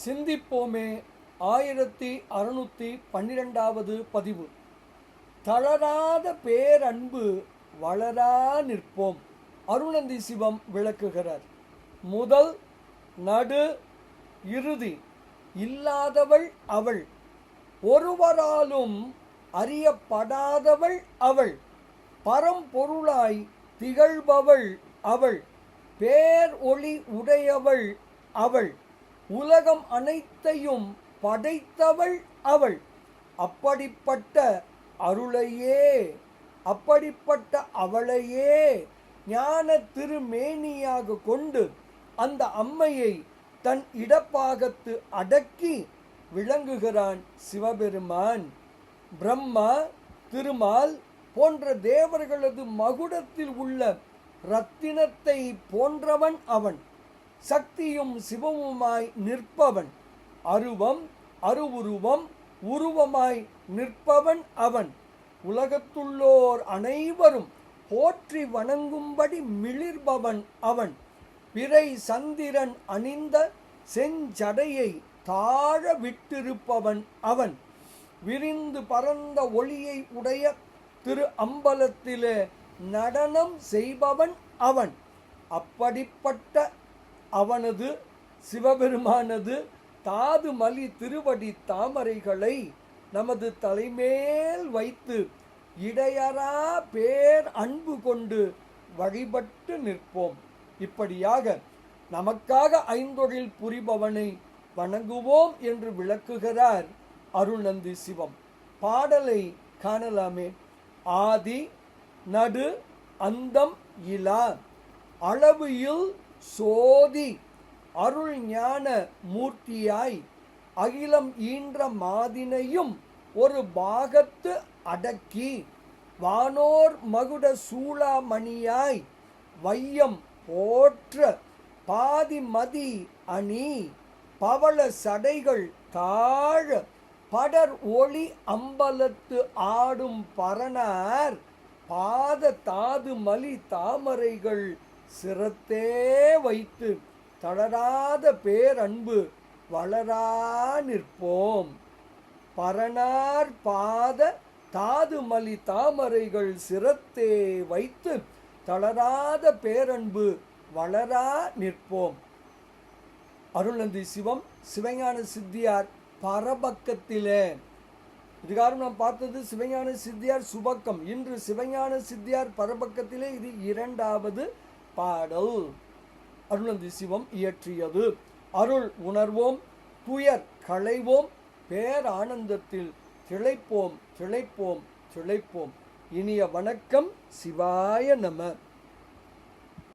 சிந்திப்போமே 1612வது பதிவு. தளராத பேரன்பு வளரா நிற்போம். அருணந்தி சிவம் விளக்குகிறார். முதல் நடு இறுதி இல்லாதவள் அவள், ஒருவராலும் அறியப்படாதவள் அவள், பரம்பொருளாய் திகழ்பவள் அவள், பேர் ஒளி உடையவள் அவள், உலகம் அனைத்தையும் படைத்தவள் அவள். அப்படிப்பட்ட அருளையே, அப்படிப்பட்ட அவளையே ஞான திருமேனியாக கொண்டு அந்த அம்மையை தன் இடப்பாகத்து அடக்கி விளங்குகிறான் சிவபெருமான். பிரம்மா, திருமால் போன்ற தேவர்களது மகுடத்தில் உள்ள இரத்தினத்தை போன்றவன் அவன். சக்தியும் சிவமுமாய் நிற்பவன், அருவம் அருவுருவம் உருவமாய் நிற்பவன் அவன். உலகத்துள்ளோர் அனைவரும் போற்றி வணங்கும்படி மிளிர்பவன் அவன். பிறை சந்திரன் அணிந்த செஞ்சடையை தாழ விட்டிருப்பவன் அவன். விரிந்து பரந்த ஒளியை உடைய திரு அம்பலத்திலே நடனம் செய்பவன் அவன். அப்படிப்பட்ட அவனது சிவபெருமானது தாது மலி திருவடி தாமரைகளை நமது தலைமேல் வைத்து இடையறா பேர் அன்பு கொண்டு வழிபட்டு நிற்போம். இப்படியாக நமக்காக ஐந்தொழில் புரிபவனை வணங்குவோம் என்று விளக்குகிறார் அருணந்தி சிவம். பாடலை காணலாமே. ஆதி நடு அந்தம் இலா, அளவு இல் சோதி, அருள் ஞான மூர்த்தியாய் அகிலம் ஈன்ற மாதினையும் ஒரு பாகத்து அடக்கி, வானோர் மகுட சூளாமணியாய் வையம் போற்ற பாதிமதி அணி, பவள சடைகள் தாழ படர் ஒளி அம்பலத்து ஆடும் பரணார், பாத தாது மலி தாமரைகள் சிரத்தே வைத்து தளராத பேரன்பு வளரா நிற்போம். பரணார் பாத தாது மலி தாமரைகள் சிரத்தே வைத்து தளராத பேரன்பு வளரா நிற்போம். அருணந்தி சிவம் சிவஞான சித்தியார் பரபக்கத்திலே. இதுகாரம் நாம் பார்த்தது சிவஞான சித்தியார் சுபக்கம். இன்று சிவஞான சித்தியார் பரபக்கத்திலே இது இரண்டாவது பாடல். அருணந்தி சிவம் இயற்றியது. அருள் உணர்வோம், துயர் களைவோம், பேரானந்தத்தில் திளைப்போம் திளைப்போம் திளைப்போம். இனிய வணக்கம். சிவாய நம.